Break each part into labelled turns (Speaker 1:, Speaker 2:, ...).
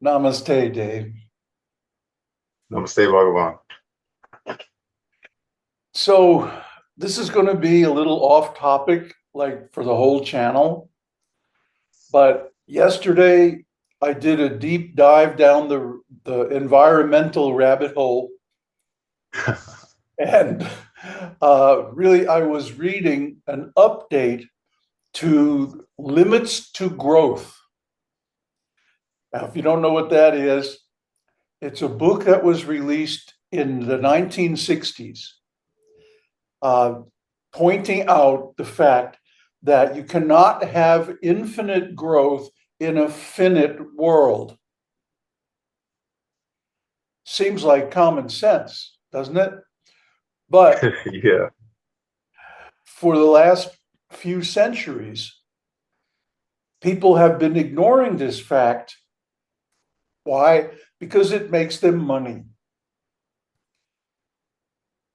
Speaker 1: Namaste, Dave.
Speaker 2: Namaste, Bhagavan.
Speaker 1: So this is going to be a little off topic, like for the whole channel. But yesterday I did a deep dive down the environmental rabbit hole, and really I was reading an update to Limits to Growth. Now, if you don't know what that is, it's a book that was released in the 1960s, uh, pointing out the fact that you cannot have infinite growth in a finite world. Seems like common sense, doesn't it? But
Speaker 2: Yeah,
Speaker 1: for the last few centuries, people have been ignoring this fact. Why? Because it makes them money.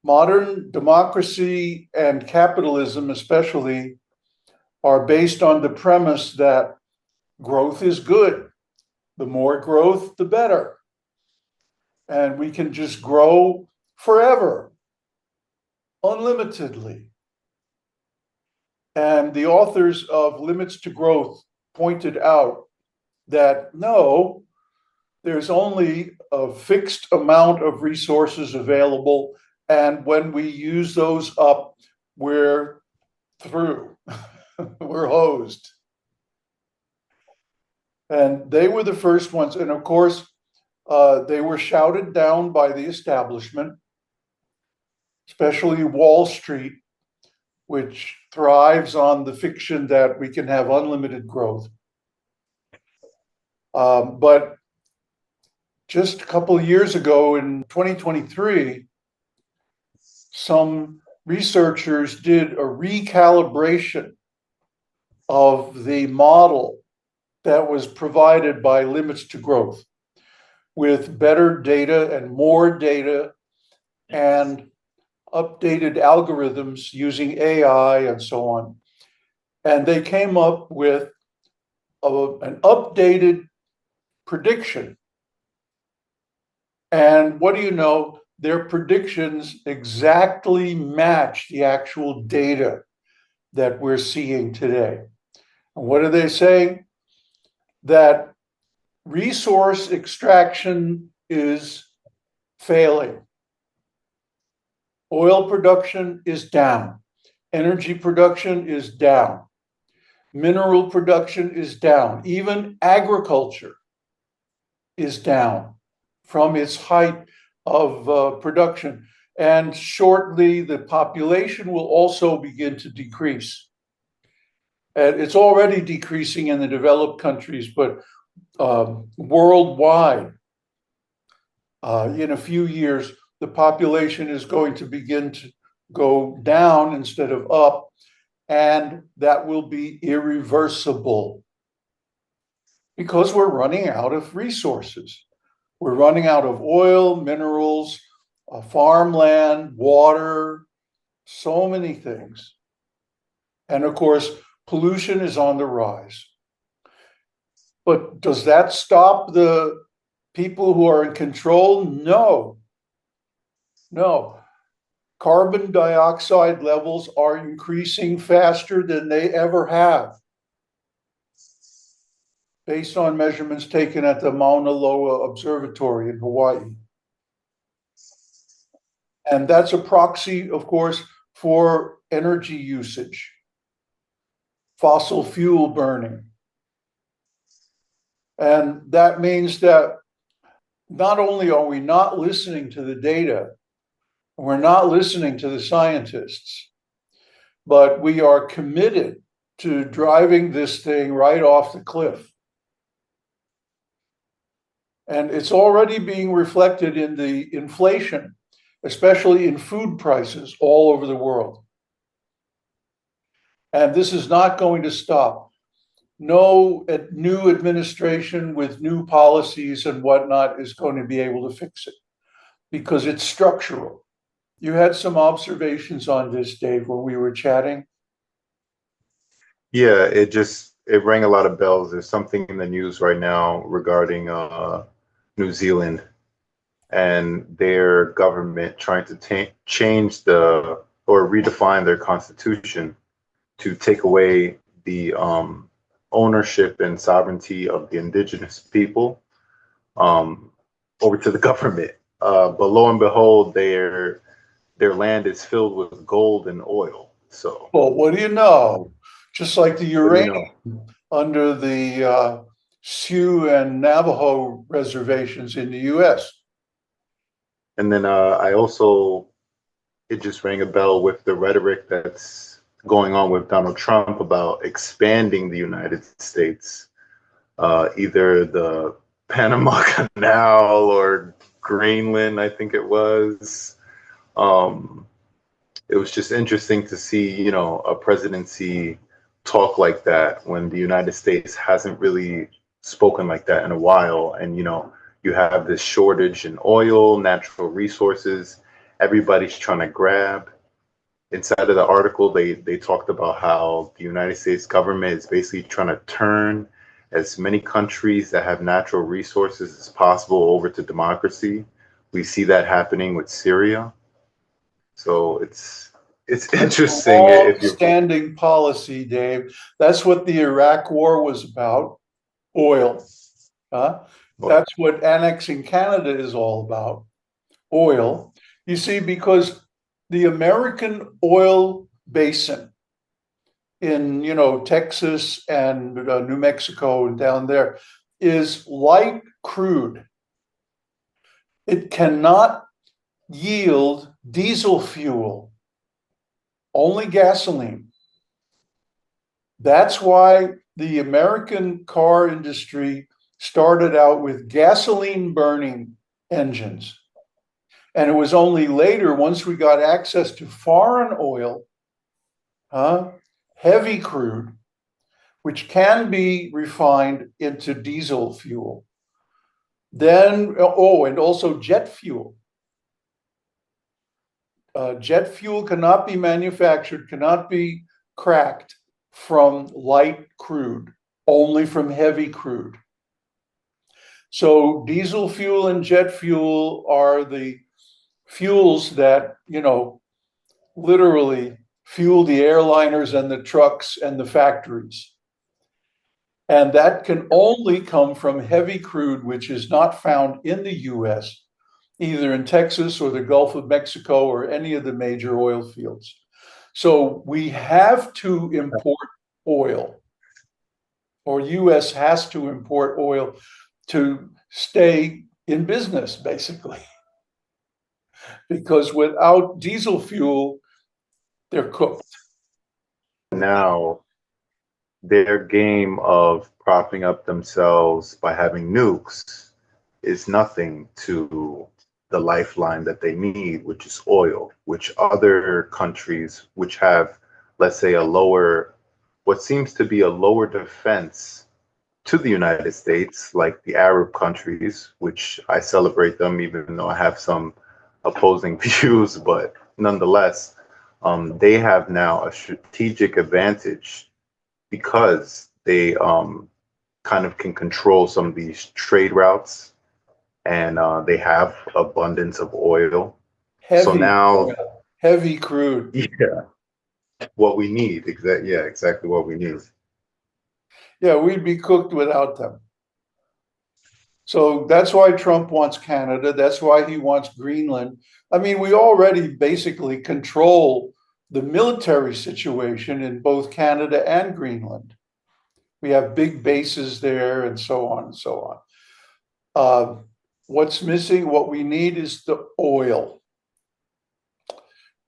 Speaker 1: Modern democracy and capitalism, especially, are based on the premise that growth is good. The more growth, the better. And we can just grow forever, unlimitedly. And the authors of Limits to Growth pointed out that no, there's only a fixed amount of resources available. And when we use those up, we're through, we're hosed. And they were the first ones. And of course, they were shouted down by the establishment, especially Wall Street, which thrives on the fiction that we can have unlimited growth. But just a couple of years ago in 2023, some researchers did a recalibration of the model that was provided by Limits to Growth with better data and more data and updated algorithms using AI and so on. And they came up with an updated prediction. And what do you know? Their predictions exactly match the actual data that we're seeing today. And what are they saying? That resource extraction is failing. Oil production is down. Energy production is down. Mineral production is down. Even agriculture is down from its height of production. And shortly, the population will also begin to decrease. And it's already decreasing in the developed countries, but worldwide, in a few years, the population is going to begin to go down instead of up, and that will be irreversible because we're running out of resources. We're running out of oil, minerals, farmland, water, so many things. And of course, pollution is on the rise. But does that stop the people who are in control? No, no. Carbon dioxide levels are increasing faster than they ever have, based on measurements taken at the Mauna Loa Observatory in Hawaii. And that's a proxy, of course, for energy usage, fossil fuel burning. And that means that not only are we not listening to the data, we're not listening to the scientists, but we are committed to driving this thing right off the cliff. And it's already being reflected in the inflation, especially in food prices all over the world. And this is not going to stop. No new administration with new policies and whatnot is going to be able to fix it because it's structural. You had some observations on this, Dave, when we were chatting.
Speaker 2: yeah. It just it rang a lot of bells. There's something in the news right now regarding New Zealand and their government trying to change or redefine their constitution to take away the ownership and sovereignty of the indigenous people um, over to the government. But lo and behold, their land is filled with gold and oil. So,
Speaker 1: Well, what do you know? Just like the
Speaker 2: what do you
Speaker 1: uranium
Speaker 2: know?
Speaker 1: under the Sioux and Navajo reservations in the U.S.
Speaker 2: And then I also, it just rang a bell with the rhetoric that's going on with Donald Trump about expanding the United States, either the Panama Canal or Greenland, I think it was. Um, it was just interesting to see, a presidency talk like that when the United States hasn't really spoken like that in a while. And, you have this shortage in oil, natural resources, everybody's trying to grab. Inside of the article, they talked about how the United States government is basically trying to turn as many countries that have natural resources as possible over to democracy. We see that happening with Syria. So it's interesting if you're
Speaker 1: Long-standing policy, Dave. That's what the Iraq War was about, oil. That's what annexing Canada is all about, oil. You see, because the American oil basin in, Texas and New Mexico and down there is light crude. It cannot yield diesel fuel, only gasoline. That's why the American car industry started out with gasoline burning engines. And it was only later, once we got access to foreign oil, heavy crude, which can be refined into diesel fuel. Then, and also jet fuel. Jet fuel cannot be manufactured, cannot be cracked from light crude, only from heavy crude. So diesel fuel and jet fuel are the fuels that, literally fuel the airliners and the trucks and the factories. And that can only come from heavy crude, which is not found in the US, either in Texas or the Gulf of Mexico or any of the major oil fields. So we have to import oil, or US has to import oil to stay in business, basically. Because without diesel fuel, they're cooked.
Speaker 2: now their game of propping up themselves by having nukes is nothing to the lifeline that they need, which is oil, which other countries, which have, let's say, what seems to be a lower defense to the United States, like the Arab countries, which I celebrate them, even though I have some opposing views, but nonetheless, they have now a strategic advantage because they kind of can control some of these trade routes, and they have abundance of oil. So
Speaker 1: Heavy
Speaker 2: now,
Speaker 1: oil, heavy crude.
Speaker 2: yeah, what we need, exactly what we need.
Speaker 1: Yeah, we'd be cooked without them. So that's why Trump wants Canada. That's why he wants Greenland. I mean, we already basically control the military situation in both Canada and Greenland. We have big bases there and so on and so on. What's missing, what we need is the oil.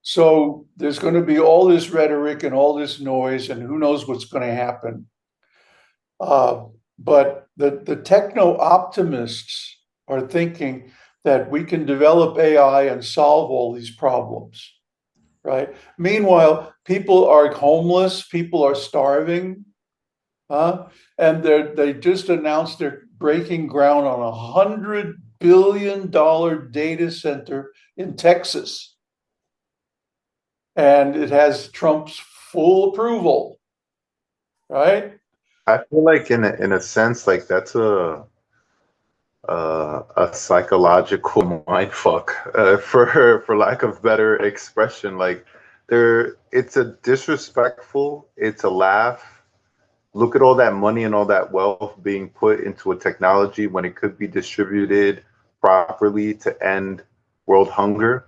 Speaker 1: So there's going to be all this rhetoric and all this noise, and who knows what's going to happen. But the techno optimists are thinking that we can develop AI and solve all these problems, right? Meanwhile, people are homeless, people are starving, and they just announced they're breaking ground on $100 billion data center in Texas, and it has Trump's full approval, right?
Speaker 2: I feel like in a sense, like that's a psychological mind fuck, for lack of better expression. Like it's a disrespectful, it's a laugh. Look at all that money and all that wealth being put into a technology when it could be distributed properly to end world hunger.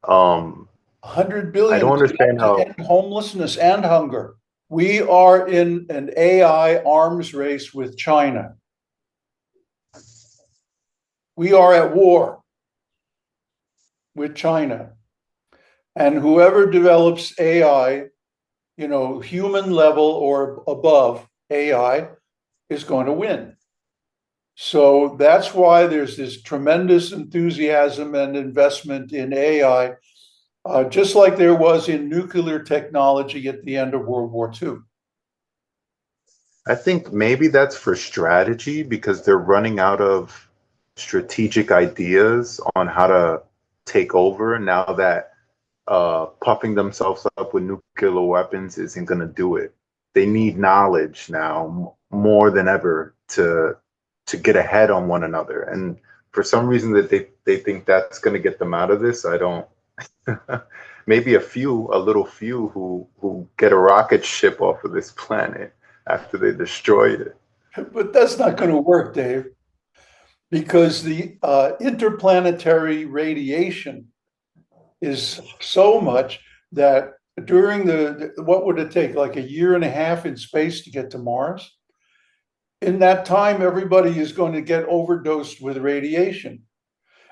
Speaker 2: Um,
Speaker 1: 100
Speaker 2: I
Speaker 1: billion
Speaker 2: don't understand
Speaker 1: to
Speaker 2: how.
Speaker 1: end homelessness and hunger. We are in an AI arms race with China. We are at war with China. And whoever develops AI, human level or above AI, is going to win. So that's why there's this tremendous enthusiasm and investment in AI, just like there was in nuclear technology at the end of World War II.
Speaker 2: I think maybe that's for strategy because they're running out of strategic ideas on how to take over now that puffing themselves up with nuclear weapons isn't going to do it. They need knowledge now more than ever to get ahead on one another. And for some reason that they think that's going to get them out of this, I don't. Maybe a little few who get a rocket ship off of this planet after they destroy it.
Speaker 1: But that's not going to work, Dave, because the interplanetary radiation is so much that during what would it take, like a year and a half in space to get to Mars? In that time, everybody is going to get overdosed with radiation.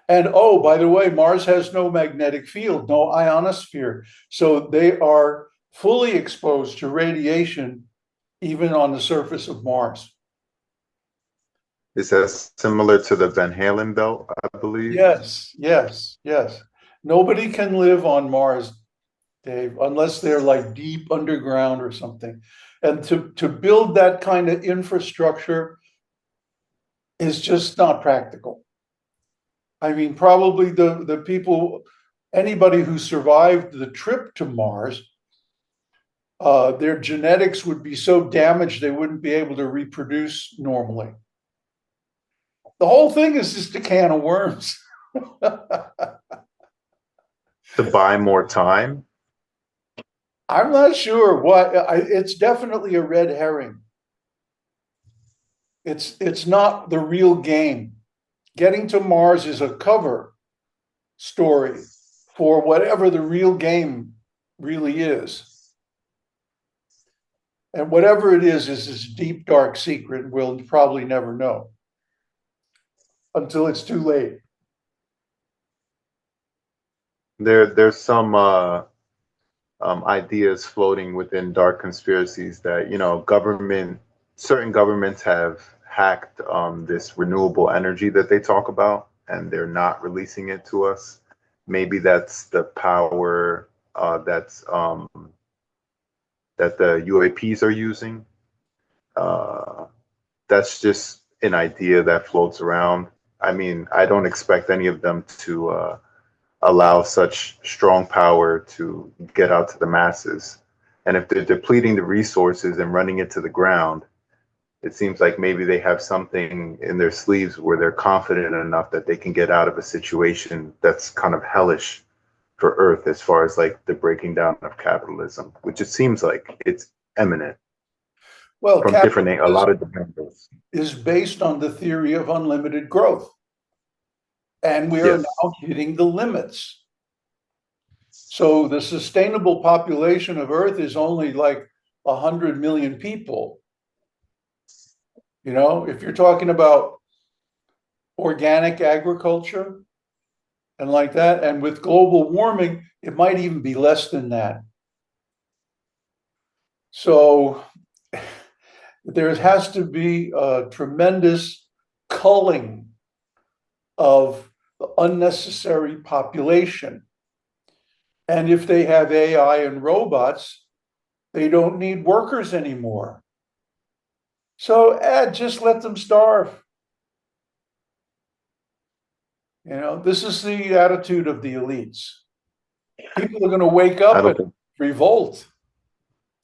Speaker 1: And oh, by the way, Mars has no magnetic field, no ionosphere. So they are fully exposed to radiation even on the surface of Mars.
Speaker 2: Is that similar to the Van Halen belt, I believe?
Speaker 1: Yes, yes, yes. Nobody can live on Mars, Dave, unless they're like deep underground or something. And to build that kind of infrastructure is just not practical. I mean, probably the people, anybody who survived the trip to Mars, their genetics would be so damaged they wouldn't be able to reproduce normally. The whole thing is just a can of worms.
Speaker 2: To buy more time?
Speaker 1: I'm not sure what. It's definitely a red herring. It's not the real game. Getting to Mars is a cover story for whatever the real game really is. And whatever it is this deep, dark secret we'll probably never know until it's too late.
Speaker 2: There's some ideas floating within dark conspiracies that, certain governments have hacked this renewable energy that they talk about, and they're not releasing it to us. Maybe that's the power that the UAPs are using. Uh, that's just an idea that floats around. I mean, I don't expect any of them to allow such strong power to get out to the masses. And if they're depleting the resources and running it to the ground, it seems like maybe they have something in their sleeves where they're confident enough that they can get out of a situation that's kind of hellish for Earth as far as like the breaking down of capitalism, which it seems like it's imminent
Speaker 1: Well,
Speaker 2: from a lot
Speaker 1: capitalism
Speaker 2: of different angles.
Speaker 1: is based on the theory of unlimited growth. And we are
Speaker 2: Yes.
Speaker 1: now hitting the limits. So the sustainable population of Earth is only like 100 million people. If you're talking about organic agriculture and like that, and with global warming, it might even be less than that. So there has to be a tremendous culling of the unnecessary population. And if they have AI and robots, they don't need workers anymore. So just let them starve. This is the attitude of the elites. People are going to wake
Speaker 2: I
Speaker 1: up
Speaker 2: don't
Speaker 1: and
Speaker 2: think
Speaker 1: revolt.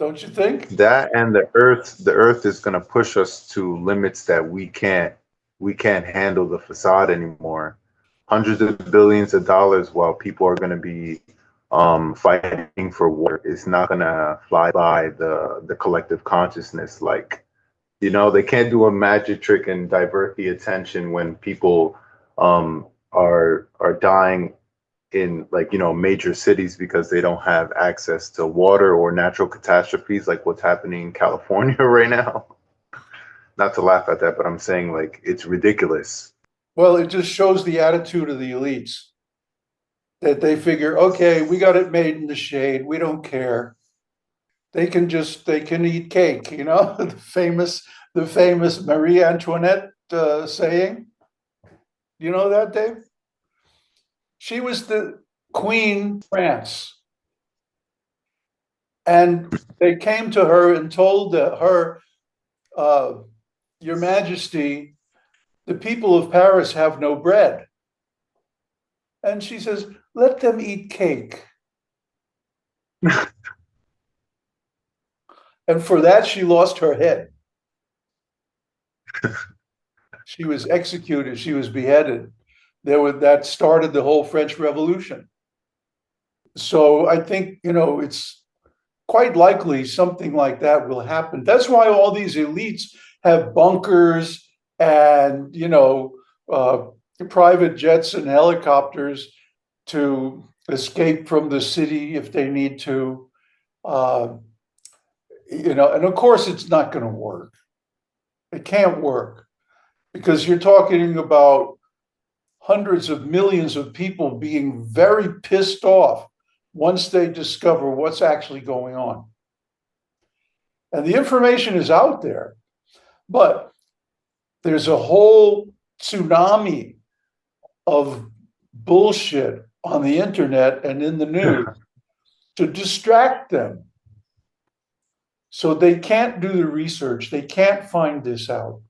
Speaker 1: don't you think?
Speaker 2: That and the earth is going to push us to limits that we can't handle the facade anymore. Hundreds of billions of dollars while people are going to be fighting for water is not going to fly by the collective consciousness. Like, they can't do a magic trick and divert the attention when people are dying in, like, major cities because they don't have access to water or natural catastrophes like what's happening in California right now. Not to laugh at that, but I'm saying, like, it's ridiculous.
Speaker 1: Well, it just shows the attitude of the elites that they figure, okay, we got it made in the shade. We don't care. They can eat cake, the famous Marie Antoinette saying. You know that, Dave? She was the Queen of France. And they came to her and told her, Your Majesty, the people of Paris have no bread. And she says, let them eat cake. And for that, she lost her head. She was executed. She was beheaded. That started the whole French Revolution. So I think, it's quite likely something like that will happen. That's why all these elites have bunkers and, private jets and helicopters to escape from the city if they need to. And of course, it's not going to work. It can't work because you're talking about hundreds of millions of people being very pissed off once they discover what's actually going on. And the information is out there, but there's a whole tsunami of bullshit on the internet and in the news to distract them. So they can't do the research. They can't find this out.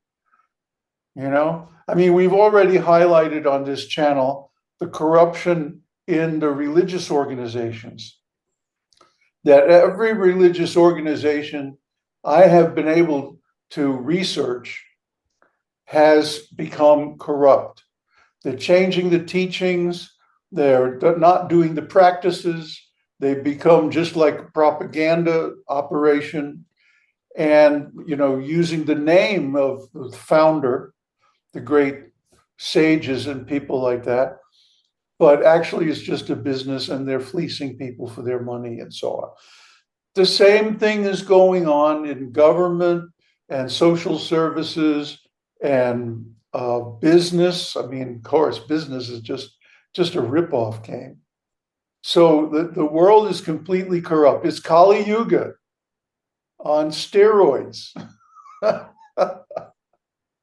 Speaker 1: I mean, we've already highlighted on this channel the corruption in the religious organizations. That every religious organization I have been able to research has become corrupt. They're changing the teachings. They're not doing the practices. They've become just like a propaganda operation and, using the name of the founder, the great sages and people like that. But actually it's just a business and they're fleecing people for their money and so on. The same thing is going on in government and social services and business. I mean, of course, business is just a ripoff game. So the world is completely corrupt. It's Kali Yuga on steroids.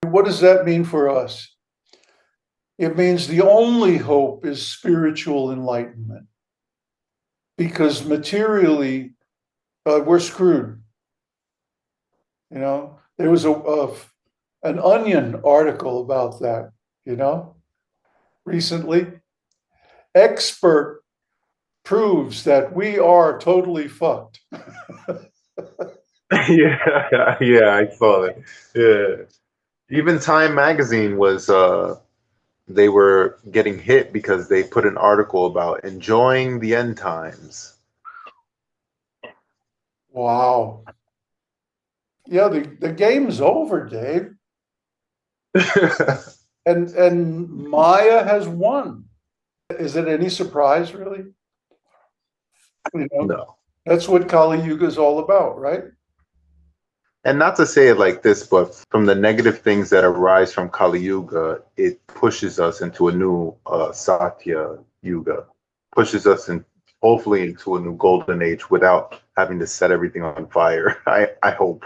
Speaker 1: What does that mean for us? It means the only hope is spiritual enlightenment. Because materially, we're screwed. There was an Onion article about that, recently. Expert proves that we are totally fucked.
Speaker 2: Yeah, I saw it. Yeah. Even Time Magazine was they were getting hit because they put an article about enjoying the end times.
Speaker 1: Wow. Yeah, the game's over, Dave. And Maya has won. Is it any surprise, really?
Speaker 2: No.
Speaker 1: That's what Kali Yuga is all about, right?
Speaker 2: And not to say it like this, but from the negative things that arise from Kali Yuga, it pushes us into a new Satya Yuga, pushes us in, hopefully, into a new golden age without having to set everything on fire. I hope.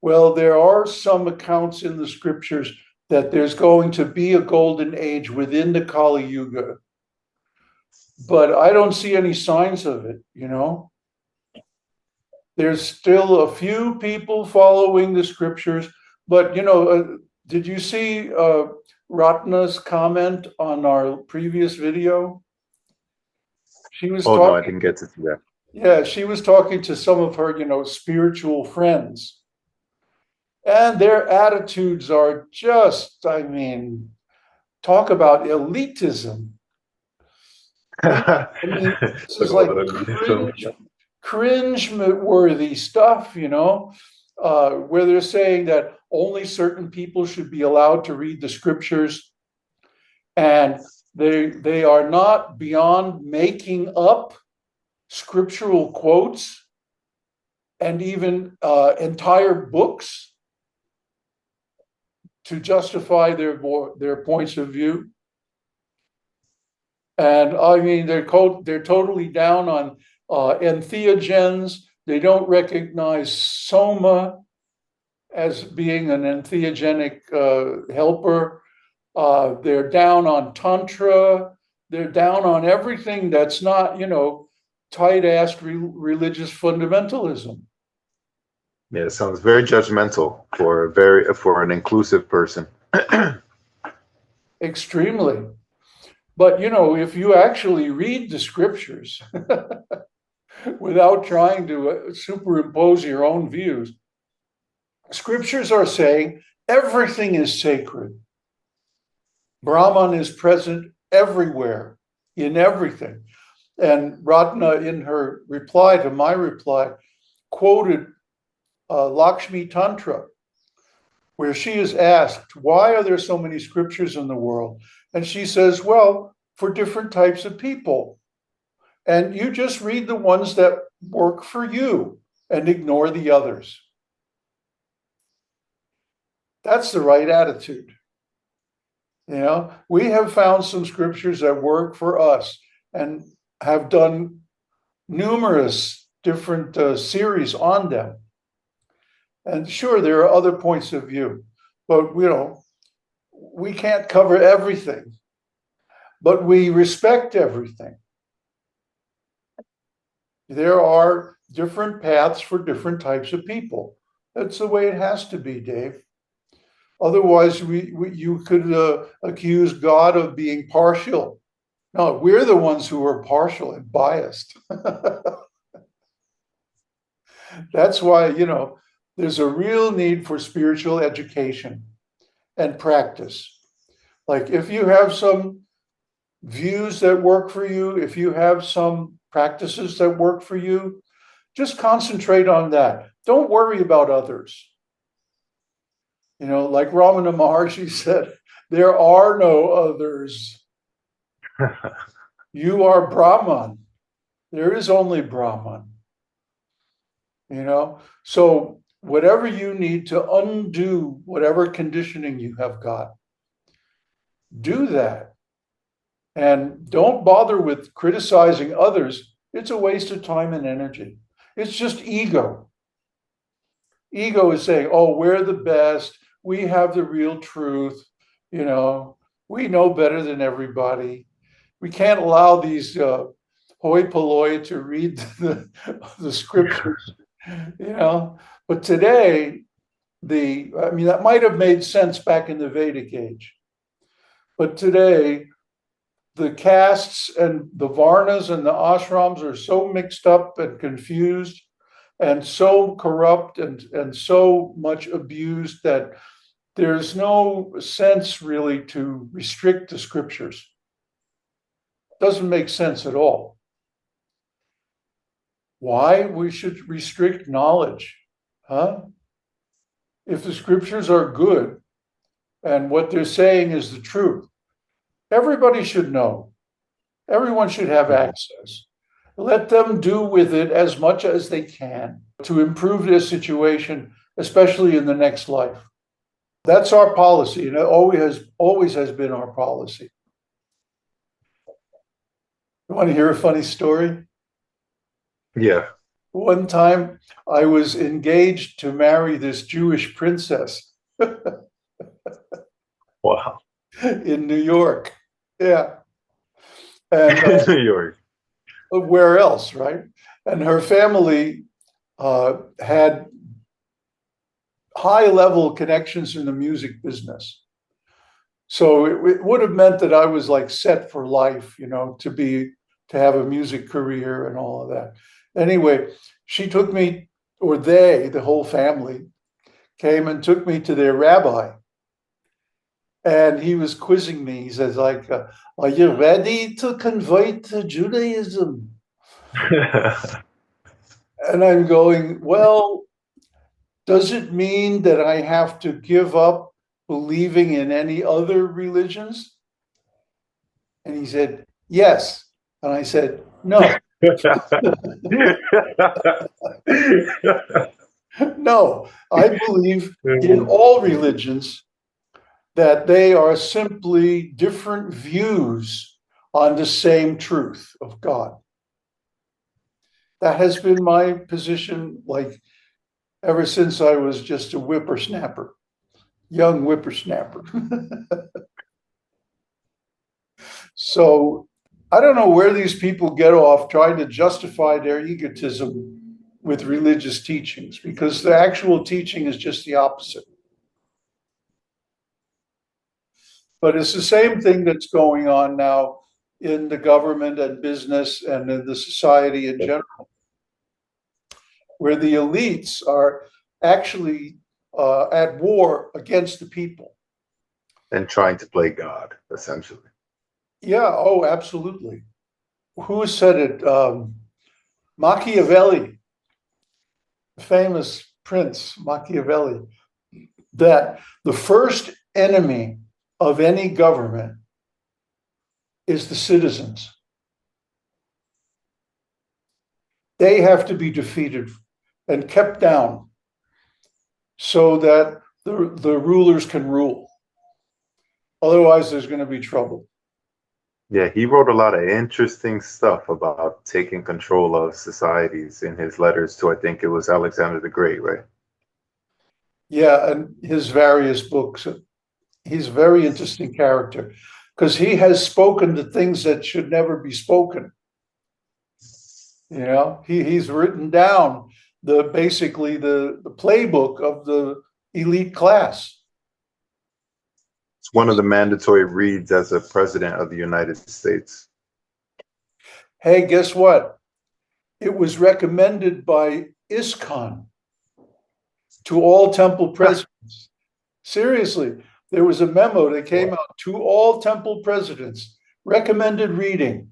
Speaker 1: Well, there are some accounts in the scriptures that there's going to be a golden age within the Kali Yuga. But I don't see any signs of it, There's still a few people following the scriptures. But, did you see Ratna's comment on our previous video? She was
Speaker 2: Oh, no, I didn't get to see that.
Speaker 1: Yeah, she was talking to some of her, spiritual friends, and their attitudes are just, I mean, talk about elitism. I mean, this
Speaker 2: Talk
Speaker 1: is like
Speaker 2: about elitism.
Speaker 1: cringe worthy stuff, where they're saying that only certain people should be allowed to read the scriptures, and they are not beyond making up scriptural quotes and even entire books to justify their points of view. And I mean, they're totally down on entheogens. They don't recognize soma as being an entheogenic helper. They're down on tantra. They're down on everything that's not, tight-assed religious fundamentalism.
Speaker 2: Yeah, it sounds very judgmental for an inclusive person.
Speaker 1: Extremely. But, if you actually read the scriptures without trying to superimpose your own views, scriptures are saying everything is sacred. Brahman is present everywhere, in everything. And Ratna, in her reply to my reply, quoted Lakshmi Tantra, where she is asked, why are there so many scriptures in the world? And she says, well, for different types of people. And you just read the ones that work for you and ignore the others. That's the right attitude. We have found some scriptures that work for us and have done numerous different series on them. And sure, there are other points of view, but we can't cover everything, but we respect everything. There are different paths for different types of people. That's the way it has to be, Dave. Otherwise, you could accuse God of being partial. No, we're the ones who are partial and biased. That's why, there's a real need for spiritual education and practice. Like if you have some views that work for you, if you have some practices that work for you, just concentrate on that. Don't worry about others. Like Ramana Maharshi said, there are no others. You are Brahman. There is only Brahman. So whatever you need to undo whatever conditioning you have got, do that. And don't bother with criticizing others. It's a waste of time and energy. It's just ego. Ego is saying, oh, we're the best. We have the real truth. We know better than everybody. We can't allow these hoi polloi to read the scriptures, But today, that might have made sense back in the Vedic age. But today, the castes and the varnas and the ashrams are so mixed up and confused and so corrupt and so much abused that there's no sense really to restrict the scriptures. Doesn't make sense at all. Why we should restrict knowledge? If the scriptures are good and what they're saying is the truth, everybody should know. Everyone should have access. Let them do with it as much as they can to improve their situation, especially in the next life. That's our policy, and it always has been our policy. You want to hear a funny story?
Speaker 2: Yeah.
Speaker 1: One time I was engaged to marry this Jewish princess.
Speaker 2: Wow.
Speaker 1: In New York. Yeah. And
Speaker 2: New York.
Speaker 1: Where else, right? And her family had high-level connections in the music business. So it would have meant that I was like set for life, to have a music career and all of that. Anyway, she took me, or they, the whole family, came and took me to their rabbi. And he was quizzing me. He says, like, are you ready to convert to Judaism? And I'm going, well, does it mean that I have to give up believing in any other religions? And he said, yes. And I said, no, no, I believe in all religions, that they are simply different views on the same truth of God. That has been my position, like, ever since I was just a whippersnapper, young whippersnapper. So I don't know where these people get off trying to justify their egotism with religious teachings, because the actual teaching is just the opposite. But it's the same thing that's going on now in the government and business and in the society in general, where the elites are actually at war against the people.
Speaker 2: And trying to play God, essentially.
Speaker 1: Yeah, oh, absolutely. Who said it? Machiavelli, famous prince Machiavelli, that the first enemy of any government is the citizens. They have to be defeated and kept down so that the rulers can rule. Otherwise, there's going to be trouble.
Speaker 2: Yeah, he wrote a lot of interesting stuff about taking control of societies in his letters to, I think it was Alexander the Great, right?
Speaker 1: Yeah, and his various books. He's a very interesting character because he has spoken the things that should never be spoken. You know, he's written down basically the playbook of the elite class.
Speaker 2: It's one of the mandatory reads as a president of the United States.
Speaker 1: Hey, guess what? It was recommended by ISKCON to all temple presidents. Seriously, there was a memo that came out to all temple presidents, recommended reading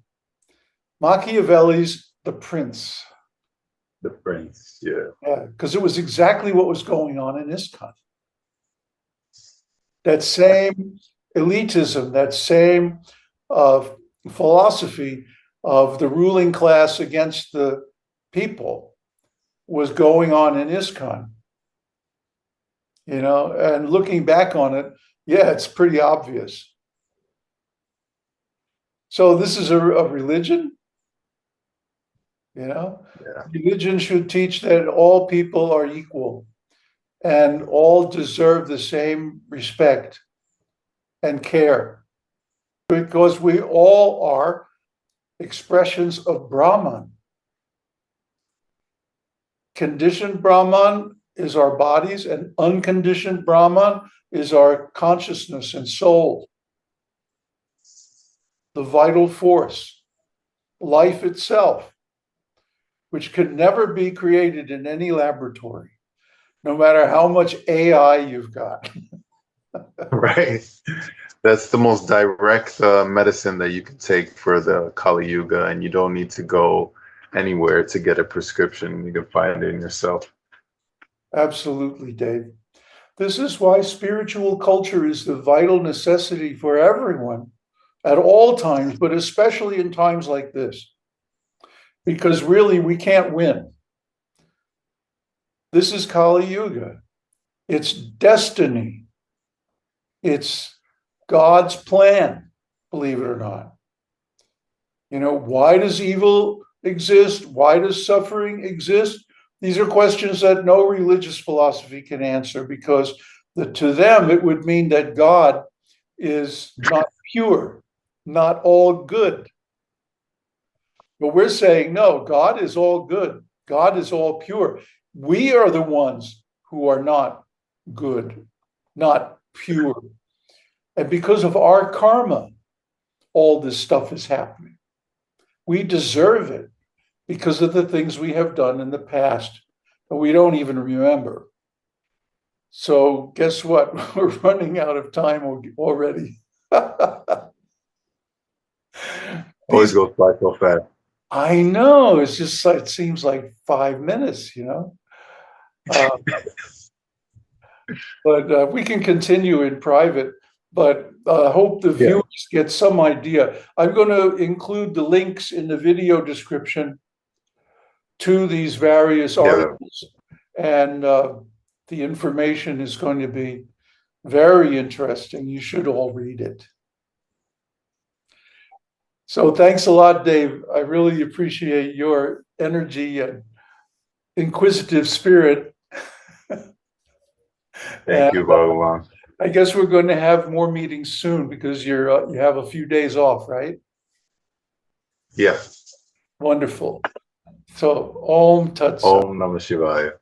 Speaker 1: Machiavelli's The Prince.
Speaker 2: The Prince, yeah.
Speaker 1: Yeah, because it was exactly what was going on in ISKCON. That same elitism, that same philosophy of the ruling class against the people was going on in ISKCON. You know, and looking back on it, yeah, it's pretty obvious. So this is a religion, you know?
Speaker 2: Yeah.
Speaker 1: Religion should teach that all people are equal and all deserve the same respect and care, because we all are expressions of Brahman. Conditioned Brahman is our bodies, and unconditioned Brahman is our consciousness and soul, the vital force, life itself, which could never be created in any laboratory, no matter how much AI you've got.
Speaker 2: Right. That's the most direct medicine that you can take for the Kali Yuga, and you don't need to go anywhere to get a prescription. You can find it in yourself.
Speaker 1: Absolutely, Dave. This is why spiritual culture is the vital necessity for everyone at all times, but especially in times like this. Because really, we can't win. This is Kali Yuga. It's destiny. It's God's plan, believe it or not. You know, why does evil exist? Why does suffering exist? These are questions that no religious philosophy can answer, because to them it would mean that God is not pure, not all good. But we're saying, no, God is all good. God is all pure. We are the ones who are not good, not pure. And because of our karma, all this stuff is happening. We deserve it. because of the things we have done in the past and we don't even remember. So guess what? We're running out of time already.
Speaker 2: Always goes by so fast.
Speaker 1: I know, it's just like, it seems like 5 minutes, you know? But we can continue in private, but I hope the
Speaker 2: Yeah.
Speaker 1: viewers get some idea. I'm going to include the links in the video description to these various
Speaker 2: Yeah.
Speaker 1: articles, and the information is going to be very interesting. You should all read it. So thanks a lot, Dave. I really appreciate your energy and inquisitive spirit.
Speaker 2: Thank
Speaker 1: And
Speaker 2: you, Bhagavan.
Speaker 1: I guess we're going to have more meetings soon because you have a few days off, right?
Speaker 2: Yeah.
Speaker 1: Wonderful. So, Om Tat Sat.
Speaker 2: Om Namah Shivaya.